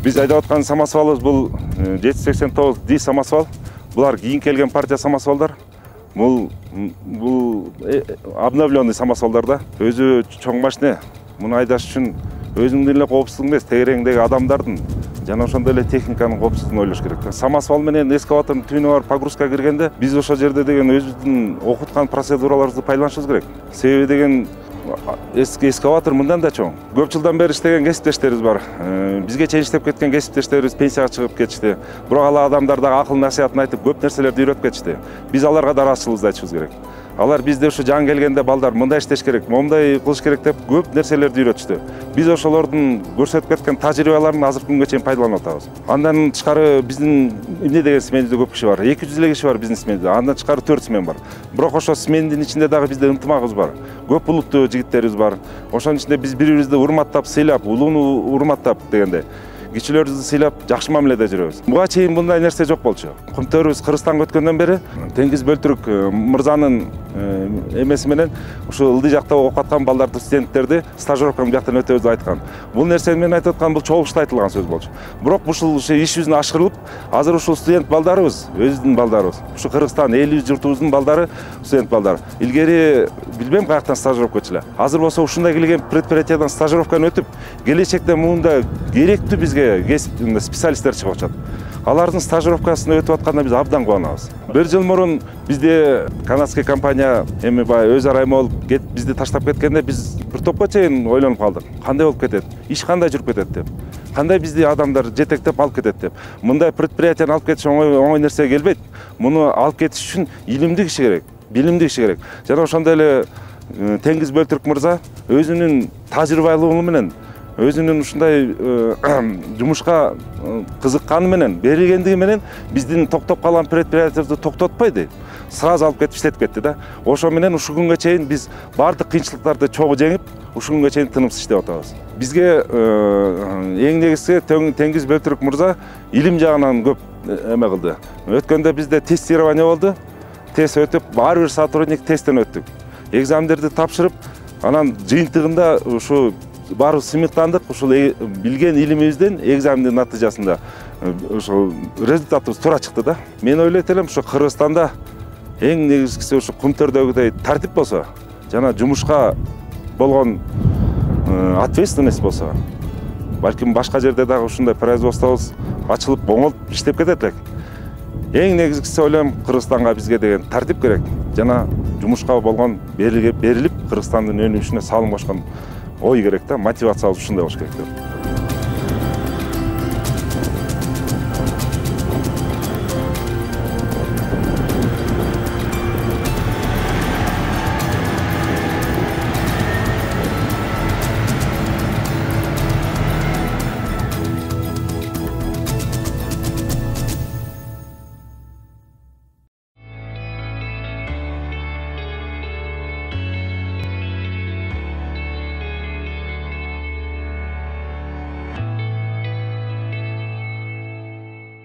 Биз айдап аткан самосвалыбыз бул 789D самосвал. Булар кийин келген партия самосвалдар. Бул обновленный самосвалдар да. Өзү чоң машина. Муну айдаш үчүн өзүңдүн эле коопсуздугун эмес, тегереңдеги адамдардын жана ошондой эле техниканын коопсуздугун ойлош керек. Самосвал менен эскаватордун түбүнө барып погрузка киргенде биз ошол жерде деген өзүбүздүн окуткан процедураларыбызды пайдаланышыбыз керек. Себеби деген эскаватор мындан да чоң. Көп жылдан бери иштеген кесиптештерибиз бар. Бизге чейин иштеп кеткен кесиптештерибиз пенсияга чыгып кетишти. Бирок ал адамдар дагы акыл насаатын айтып, көп нерселерди үйрөтүп кетишти. Биз аларга да ыраазычылыгыбызды айтышыбыз керек. Алар бизде ушу жаңы келгенде балдар мындай иштеш керек, момундай кылыш керек деп көп нерселерди үйрөтүштү. Биз ошолордун көрсөтүп кеткен тажрыйбаларын азыркы күнгө чейин пайдаланып атабыз. Андан тышкары биздин эмне деген сменибизде көп киши бар. 200 эле киши бар биздин сменибизде. Андан тышкары 4 смен бар. Бирок ошо смендин ичинде дагы бизде ынтымагыбыз бар. Көп булуттуу жигиттерибиз бар. Ошонун ичинде биз бири-бирибизди урматтап, сыйлап, улууну урматтап дегенде кичилерибизди сыйлап, жакшы мамиледе жүрөбүз. Буга чейин мындай нерсе жок болчу. Кумтөрүбүз Кыргызстанга өткөндөн бери Теңиз Бөлтүрүк мырзанын эмеси менен ушу ылдый жакта окуп аткан балдарды, студенттерди стажировканы жактан өтөбүз деп айткан. Бул нерсени мен айтып аткан бул чогулушта айтылган сөз болчу. Бирок ушул иш жүзүнө ашкырылып, азыр ушул студент балдарыбыз, өзүбүздүн балдарыбыз, ушу Кыргызстан элибиз журтубуздун балдары, студент балдары. Илгери билбейм каяктан стажировка өтчүлөр. Азыр болсо ушундай келген предприятиядан стажировканы өтүп, келечекте мында керектүү бизге специалисттер чыгып атат. Алардын стажировкасын өтүп атканда биз абдан кубанабыз. Бир жыл мурун бизде канадский компания эми баягы өз ара болуп бизди таштап кеткенде биз бир топко чейин ойлонуп калдык. Кандай болуп кетет? Иш кандай жүрүп кетет деп. Кандай бизди адамдар жетектеп алып кетет деп. Мындай предприятияны алып кетиш оңой нерсе келбейт. Муну алып кетиш үчүн илимдүү киши керек, билимдүү киши керек. Жана ошондой эле Теңиз Бөлтүрүк мырза өзүнүн тажрыйбалыгы менен, өзүнүн ушундай жумушка кызыкканы менен, берилгендиги менен биздин токтоп калган предприятиябызды токтотпойду. Сразу алып кетип иштетип кетти да. Ошо менен ушул күнгө чейин биз бардык кыйынчылыктарды чогуу жеңип, ушул күнгө чейин тынымсыз иштеп атабыз. Бизге эң негизги Теңиз Бөлтүрүк мырза илим жагынан көп эме кылды. Өткөндө бизде тестирование болду. Тест өтүп, ар бир сотрудник тесттен өттүк. Экзамендерди тапшырып, анан жыйынтыгында ушу баары сыймыктандык, ушул билген илимибизден экзамендин натыйжасында ошол результатыбыз туура чыкты да. Мен ойлойт элем, ушу Кыргызстанда эң негизгиси ушу Кумтөрдөгүдөй тартип болсо, жана жумушка болгон ответственность болсо, балким башка жерде дагы ушундай производствобуз ачылып, оңолуп иштеп кетет элек. Эң негизгиси ойлойм, Кыргызстанга бизге деген тартип керек, жана жумушка болгон берилип, Кыргызстандын өнүгүшүнө салым кошкон ой керек да, мотивациябыз ушундай болуш керек деп.